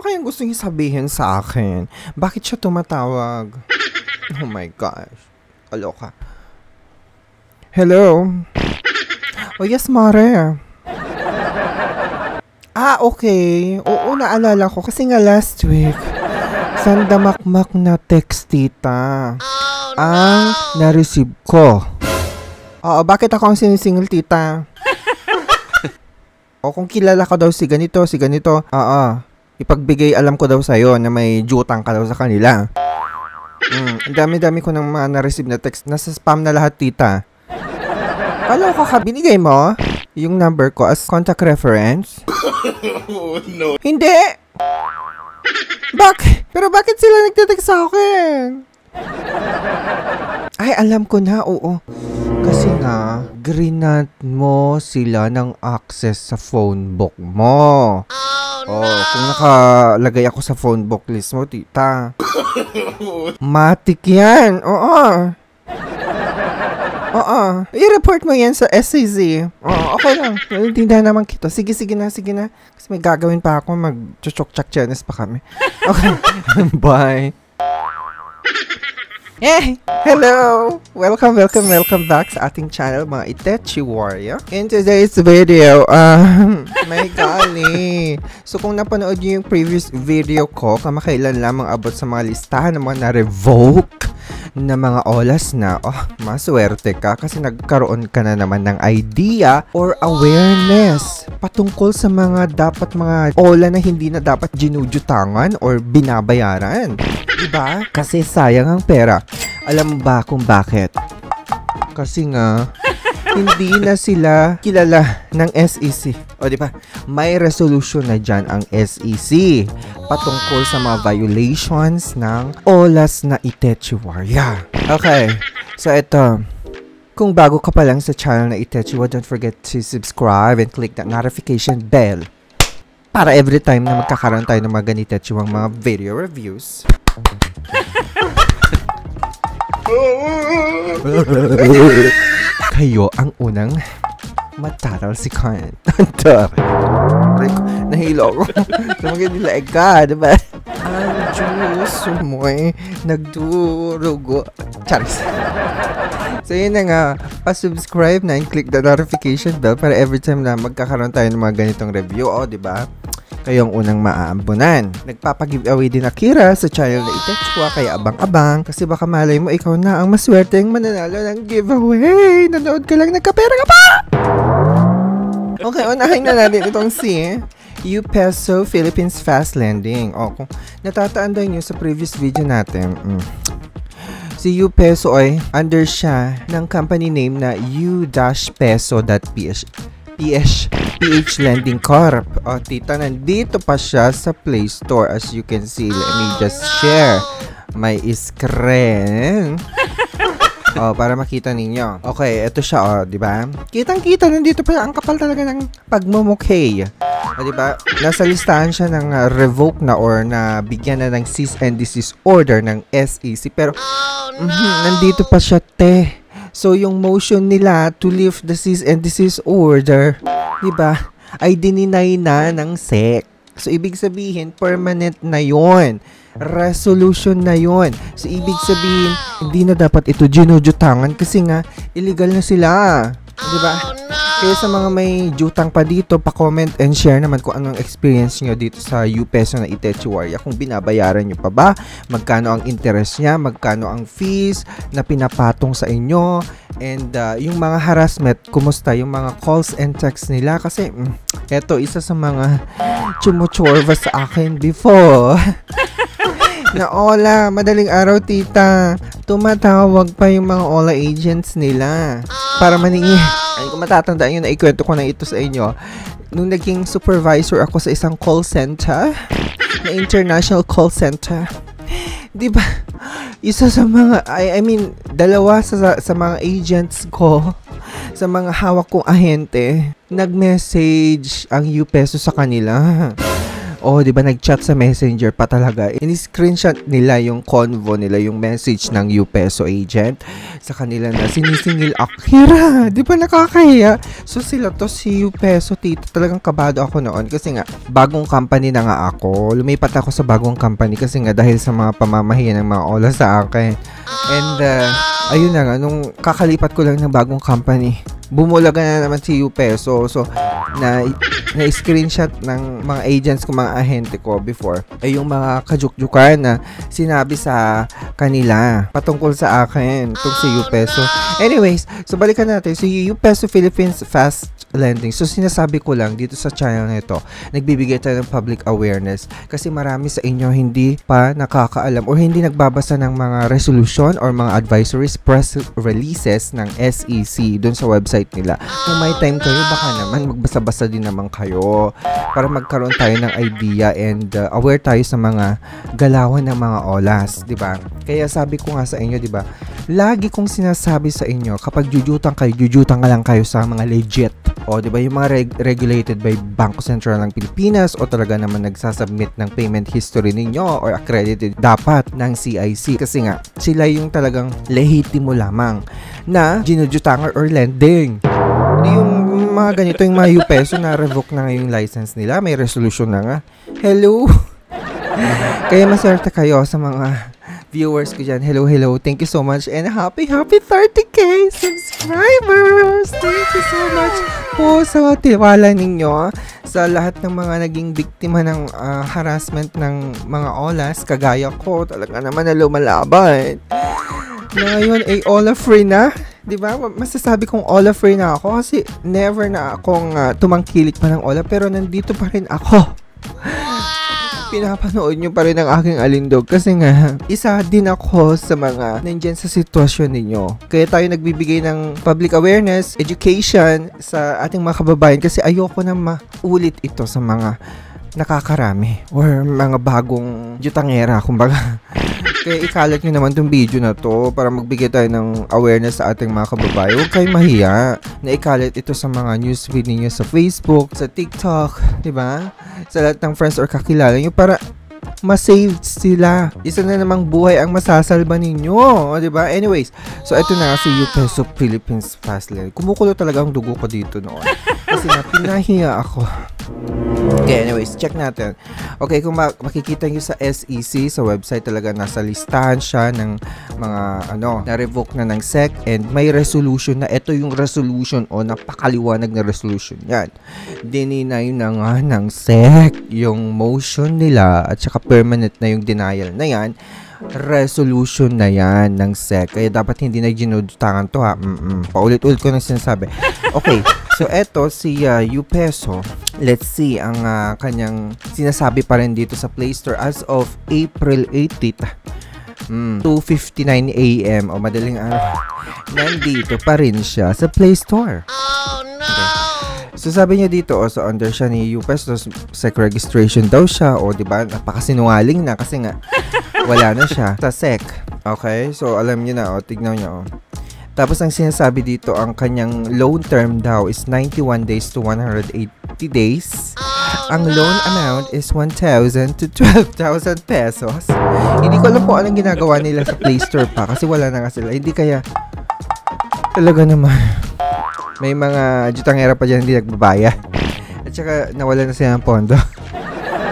Ano kayang gusto niya sabihin sa akin? Bakit siya tumatawag? Oh my gosh. Aloka. Hello? Oh yes, Mare. Okay. Oo, naalala ko. Kasi nga last week, sandamakmak na text, tita. Ang na-receive ko. Oo, bakit ako ang sinisingil, tita? O kung kilala ka daw si ganito, ipagbigay alam ko daw sa'yo na may jutang ka daw sa kanila. Ang dami-dami ko ng mga na-receive na text. Nasa spam na lahat, tita. Kala ko binigay mo yung number ko as contact reference? No. Hindi! Pero bakit sila nagte-text sa akin? Ay, alam ko na, oo. Kasi nga, greenat mo sila ng access sa phone book mo. Kung nakalagay ako sa phone book list mo, tita. Matik yan, oo. I-report mo yan sa SCZ. Okay lang. Tindahan naman kita. Sige na. Kasi may gagawin pa ako. Mag-chok-chak-chenes pa kami. Okay. Bye. Hello! Welcome back sa ating channel, mga Itechi Warrior. In today's video, may gali. So kung napanood niyo yung previous video ko, kamakailan lamang abot sa mga listahan ng mga na-revoke na mga olas na, maswerte ka kasi nagkaroon ka na naman ng idea or awareness patungkol sa mga ola na hindi na dapat ginujutangan or binabayaran. Diba? Kasi sayang ang pera. Alam mo ba kung bakit? Kasi nga, hindi na sila kilala ng SEC. O diba? May resolution na dyan ang SEC patungkol sa mga violations ng olas na Itechi Warrior. Okay. So ito. Kung bago ka pa lang sa channel na Itechi Warrior, don't forget to subscribe and click that notification bell para every time na magkakaroon tayo ng mga ganito mga video reviews. Kayo ang unang mataral si Karen. Nahilo ko. Lumagay nila ka, diba? Ang Diyos mo'y nagdurugo. Charis. So yun na nga, pa-subscribe na and click the notification bell para every time na magkakaroon tayo ng mga ganitong review. Diba? Kayo ang unang maaambunan. Nagpapag-giveaway din Akira sa channel na Itechwa, kaya abang-abang. Kasi baka malay mo ikaw na ang maswerteng mananalo ng giveaway. Nanood ka lang, nagkapera ka pa! Okay, unahin na natin itong si U-Peso Philippines Fast Lending. Kung natatandaan nyo sa previous video natin, si U-Peso ay under siya ng company name na U-Peso.ph PH Lending Corp. Tita, nandito pa siya sa Play Store. As you can see, let me just share my screen. Para makita ninyo. Okay, ito siya, diba? Kitang-kita, nandito pa ang kapal talaga ng pagmumukhay. Diba? Nasa listahan siya ng revoke na or na bigyan na ng cease and desist order ng SEC. Pero, nandito pa siya, te. So, yung motion nila to lift the cease and desist order, diba, ay dininay na ng SEC. So, ibig sabihin, permanent na yon, resolution na yon. So, ibig sabihin, hindi na dapat ito ginujutangan kasi nga, illegal na sila. Diba? Kaya sa mga may jutang pa dito, pa-comment and share naman kung anong experience nyo dito sa U-Peso na Itechi Warrior. Kung binabayaran nyo pa ba, magkano ang interest niya, magkano ang fees na pinapatong sa inyo, and yung mga harassment, kumusta yung mga calls and texts nila. Kasi, eto, isa sa mga chumuchorva sa akin before. Na ola, madaling araw, tita, tumatawag pa yung mga ola agents nila para maningi. Ay, kung matatandaan yun, naikwento ko na ito sa inyo. Nung naging supervisor ako sa isang call center, na international call center, diba, isa sa mga, I mean, dalawa sa mga agents ko, sa mga hawak kong ahente, nag-message ang U-Peso sa kanila. Oh, di ba nag-chat sa messenger pa talaga. In-screenshot nila yung convo nila, yung message ng UPeso agent sa kanila na sinisingil Akira. Di ba nakakahiya? So sila to, si UPeso, tito, talagang kabado ako noon kasi nga, bagong company na nga ako. Lumipat ako sa bagong company kasi nga dahil sa mga pamamahiyan ng mga ola sa akin. And, ayun na nga, nung kakalipat ko lang ng bagong company, bumulaga na naman si UPeso. So, na-screenshot ng mga agents ko, mga ahente ko before, ay yung mga kajuk-jukan na sinabi sa kanila patungkol sa akin, itong si UPeso. Anyways, so balikan natin. So, UPeso Philippines Fast Lending. So, sinasabi ko lang dito sa channel na ito, nagbibigay tayo ng public awareness kasi marami sa inyo hindi pa nakakaalam or hindi nagbabasa ng mga resolution or mga advisories, press releases ng SEC doon sa website nila. Kung may time kayo, baka naman magbasa-basa din naman kayo para magkaroon tayo ng idea and aware tayo sa mga galawan ng mga olas, di ba? Kaya sabi ko nga sa inyo, di ba? Lagi kong sinasabi sa inyo, kapag jujutang kayo, jujutang ka lang kayo sa mga legit. O, di ba, yung mga regulated by Bangko Sentral ng Pilipinas o talaga naman nagsasubmit ng payment history ninyo or accredited dapat ng CIC. Kasi nga, sila yung talagang lehitimo lamang na ginujutangan or lending. Hindi yung mga ganito, yung mga UPeso na revoke na yung license nila, may resolution na nga. Hello! Kaya maswerte kayo sa mga viewers ko dyan. Hello, hello. Thank you so much and happy 30k subscribers! Thank you so much po sa tiwala ninyo sa lahat ng mga naging biktima ng harassment ng mga olas. Kagaya ko, talaga naman na lumalaban. Ngayon ay Ola free na. Diba? Masasabi kong Ola free na ako kasi never na akong tumangkilik pa ng Ola pero nandito pa rin ako. Pinapanood nyo pa rin ang aking alindog kasi nga, isa din ako sa mga nandyan sa sitwasyon ninyo. Kaya tayo nagbibigay ng public awareness, education sa ating mga kababayan kasi ayoko na maulit ito sa mga nakakarami or mga bagong jutangera, kumbaga. Kaya ikalat nyo naman tong video na to para magbigay tayo ng awareness sa ating mga kababayan. Huwag kayong mahiya na ikalat ito sa mga newsfeed ninyo sa Facebook, sa TikTok, diba? Sa lahat ng friends or kakilala nyo para masave sila. Isa na namang buhay ang masasalba ninyo, diba? Anyways, so ito na nga si UPeso Philippines Fast Lending. Kumukulo talaga ang dugo ko dito noon. Kasi na pinahiya ako. Okay, anyways, check natin. Okay, kung makikita nyo sa SEC, sa website talaga nasa listahan siya ng mga na-revoke na ng SEC and may resolution na ito yung resolution o napakaliwanag na resolution yan. Dininay na nga ng SEC yung motion nila at saka permanent na yung denial na yan. Resolution na yan ng SEC. Kaya dapat hindi na ginudutangan to ha. Paulit-ulit ko nang sinasabi. Okay, so eto si UPeso. Let's see ang kanyang sinasabi pa rin dito sa Play Store as of April 8, 2:59 AM o madaling araw. Nandito pa rin siya sa Play Store. Oh no! Okay. So sabi niya dito, so under siya ni UPeso, SEC registration daw siya, o diba, napakasinungaling na kasi nga wala na siya sa SEC. Okay, so alam niyo na, tignan niyo. Tapos ang sinasabi dito, ang kanyang loan term daw is 91 days to 180 days. Ang loan amount is 1,000 to 12,000 pesos. Hindi ko alam po anong ginagawa nila sa Play Store pa kasi wala na nga sila. Hindi kaya talaga naman may mga jutangera pa dyan hindi nagbabayad. At saka nawala na sila ng pondo.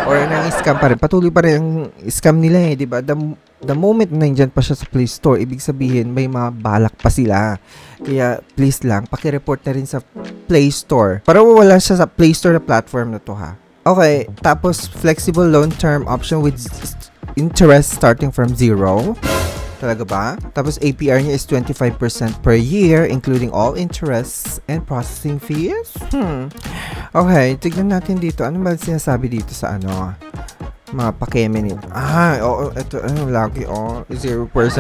Or nang-scam pa rin. Patuloy pa rin ang scam nila eh, diba? The moment na nandyan pa siya sa Play Store, ibig sabihin may mga balak pa sila. Kaya please lang, pakireport na rin sa Play Store. Para wala siya sa Play Store na platform na to ha. Okay, tapos flexible loan term option with interest starting from 0. Talaga ba? Tapos APR niya is 25% per year including all interests and processing fees. Okay, tignan natin dito. Ano ba sinasabi dito sa mga pakeme nito? Ito, lagi, 0%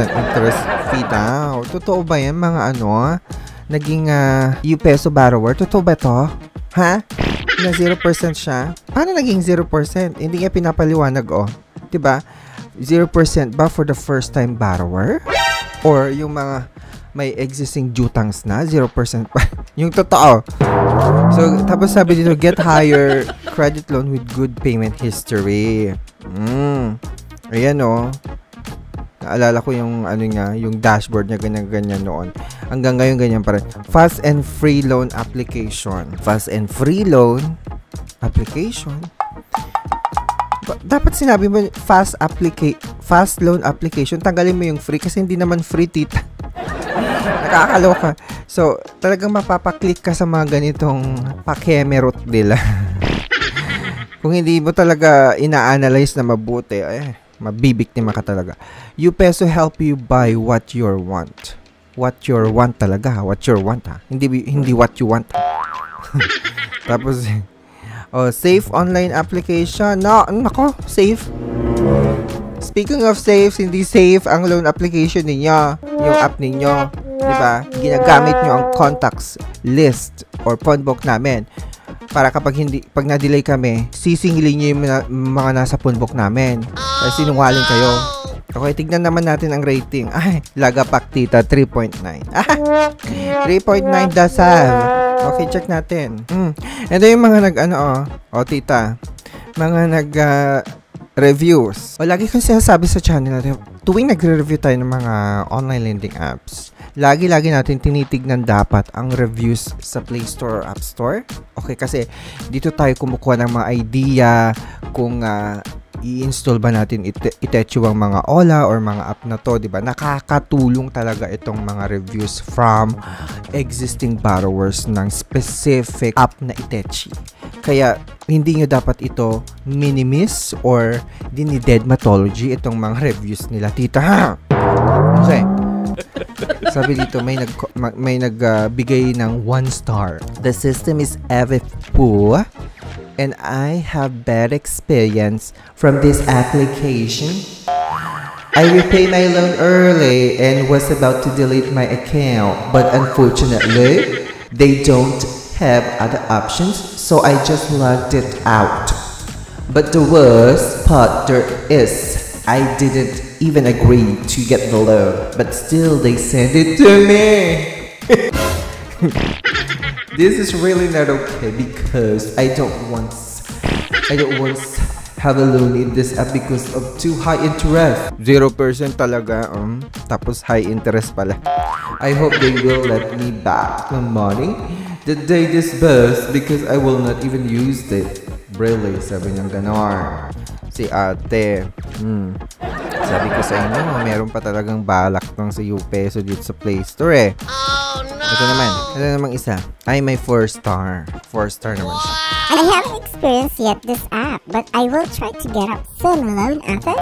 interest fee daw. Totoo ba yan, mga naging UPeso borrower? Totoo ba to? Ha? Na 0% siya? Paano naging 0%? Hindi niya pinapaliwanag, diba? 0% ba for the first time borrower? Or yung mga may existing dutangs na, 0% pa. Yung totoo. So, tapos sabi dito, get higher credit loan with good payment history. Ayan o. Naalala ko yung ano niya, yung dashboard niya, ganyan-ganyan noon. Hanggang ngayon, ganyan pa rin. Fast and free loan application. Fast and free loan application. Dapat sinabi mo fast loan application. Tanggalin mo yung free kasi hindi naman free, tita. Nakakaloka. So, talagang mapapaklik ka sa mga ganitong pakemerot nila. Kung hindi mo talaga ina-analyze na mabuti, mabibiktima ka talaga. YouPeso help you buy what you want. What you want talaga. What you want, ha? Hindi what you want. Tapos, safe online application. Nako, safe. Speaking of safe, hindi safe ang loan application ninyo. Yung app ninyo. Diba? Ginagamit nyo ang contacts list or phone book namin. Para pag na-delay kami, sisingilin nyo yung mga nasa phone book namin. Kasi sinungaling kayo. Okay, tignan naman natin ang rating. Ay, lagapak tita, 3.9. 3.9 dasal. Okay, check natin. Ito yung mga tita. Mga reviews. Lagi kong sinasabi sa channel natin, tuwing nagre-review tayo ng mga online lending apps, lagi natin tinitignan dapat ang reviews sa Play Store or App Store. Okay, kasi dito tayo kumukuha ng mga idea kung i-install ba natin Itetsu ang mga Ola or mga app na to, 'di ba? Nakakatulong talaga itong mga reviews from existing borrowers ng specific app na Itetsu. Kaya hindi nyo dapat ito minimiss or dinidedmatology itong mga reviews nila, tita, ha? Okay. Sabi dito, may nagbigay ng 1 star. The system is FFPO and I have bad experience from this application. I repay my loan early and was about to delete my account, but unfortunately, they don't have other options, so I just logged it out. But the worst part there is, I didn't even agree to get the loan, but still they sent it to me. This is really not okay because I don't want have a loan in this app because of too high interest. 0% talaga, tapos high interest pala. I hope they will let me back the money that they disbursed because I will not even use it. Really, sabi niyang ganon. Si ate. Sabi ko sa inyo, meron pa talagang balak ng sa YouPeso dito sa Play Store eh. Oh, no! Ito namang isa. Ay, may 4 star. 4 star naman siya. I haven't experienced yet this app, but I will try to get up some loan offers.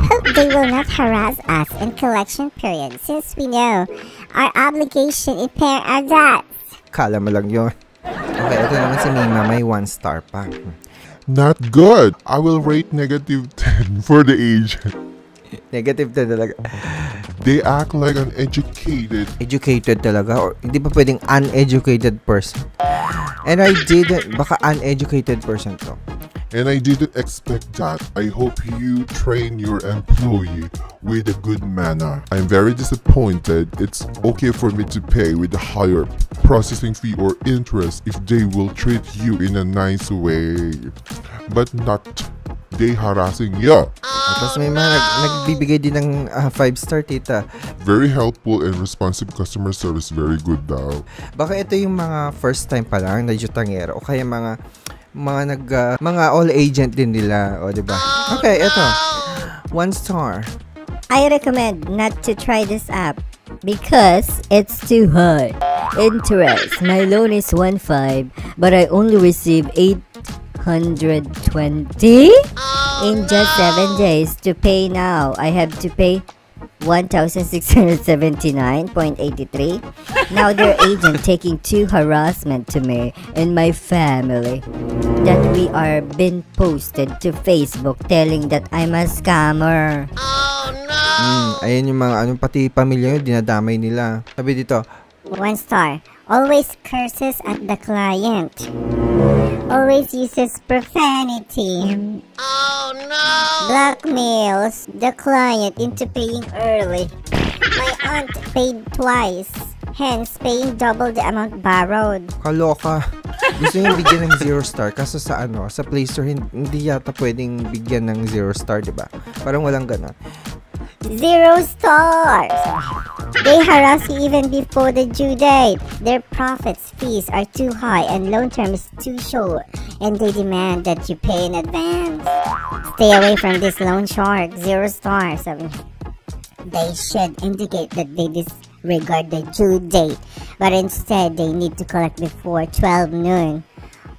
Hope they will not harass us in collection period since we know our obligation is pay our debts. Kala mo lang yun. Okay, ito naman si Mima, may 1 star pa. Not good. I will rate -10 for the agent. Negative talaga. They act like an educated talaga, or hindi pa pwedeng uneducated person. And I didn't, baka uneducated person to. And I didn't expect that. I hope you train your employee with a good manner. I'm very disappointed. It's okay for me to pay with a higher processing fee or interest if they will treat you in a nice way. But not they harassing you. Tapos may mga nagbibigay din ng 5-star, tita. Very helpful and responsive customer service. Very good daw. Baka ito yung mga first time pa lang na jutangero o kaya mga all agent din nila, o diba? Okay, ito. 1 star. I recommend not to try this app because it's too high interest. My loan is 1.5, but I only receive 820 in just 7 days. To pay now, I have to pay 1,679.83. Now their agent taking to harassment to me and my family that we are been posted to Facebook telling that I'm a scammer. Oh no! Ayan yung mga pati pamilya yun, dinadamay nila. Sabi dito, 1 star. Always curses at the client. Always uses profanity. Oh no! Blackmails the client into paying early. My aunt paid twice, hence paying double the amount borrowed. Kaloka. Gusto niyo bigyan ng 0 star kaso sa sa Play Store hindi yata pwedeng bigyan ng 0 star, 'di ba? Parang walang ganon. 0 stars. They harass you even before the due date. Their profits fees are too high and loan term is too short, and they demand that you pay in advance. Stay away from this loan shark. 0 stars. They should indicate that they disregard the due date, but instead they need to collect before 12 noon.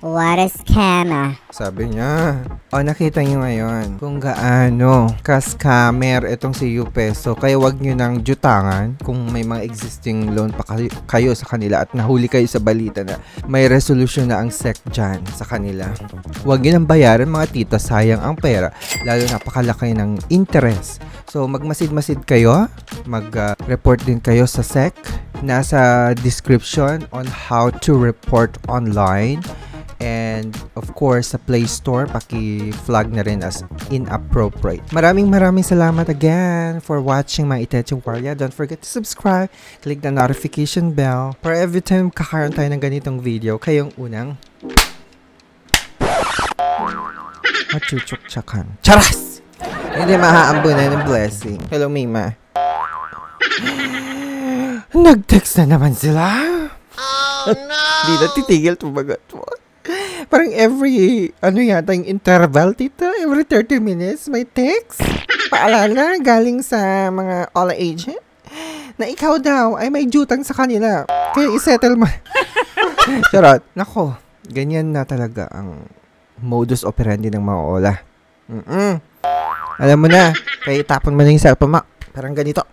What a scammer. Sabi niya. Nakita niyo ngayon kung gaano ka-scammer itong si UPeso. Kaya wag niyo nang jutangan kung may mga existing loan pa kayo sa kanila at nahuli kayo sa balita na may resolution na ang SEC dyan sa kanila. Wag niyo nang bayaran mga tita, sayang ang pera. Lalo napakalaki ng interest. So magmasid-masid kayo. Mag-report din kayo sa SEC. Nasa description on how to report online. And of course, sa Play Store, paki-flag na rin as inappropriate. Maraming salamat again for watching my Iteche Warrior. Don't forget to subscribe, click the notification bell para every time kakaroon tayo ng ganitong video, kayong unang machuchuk-chakan. Charas! Hindi maaambunan ng blessing. Hello, Mima. Nag-text na naman sila. Oh, no! Di na titigil tumagat mo. Parang every, yata yung interval, tita? Every 30 minutes, may text? Paalala, galing sa mga all agent na ikaw daw ay may jutang sa kanila. Kaya isettle mo. Charot. Nako, ganyan na talaga ang modus operandi ng mga ola. Alam mo na, kaya itapon mo na yung cellphone mo. Parang ganito.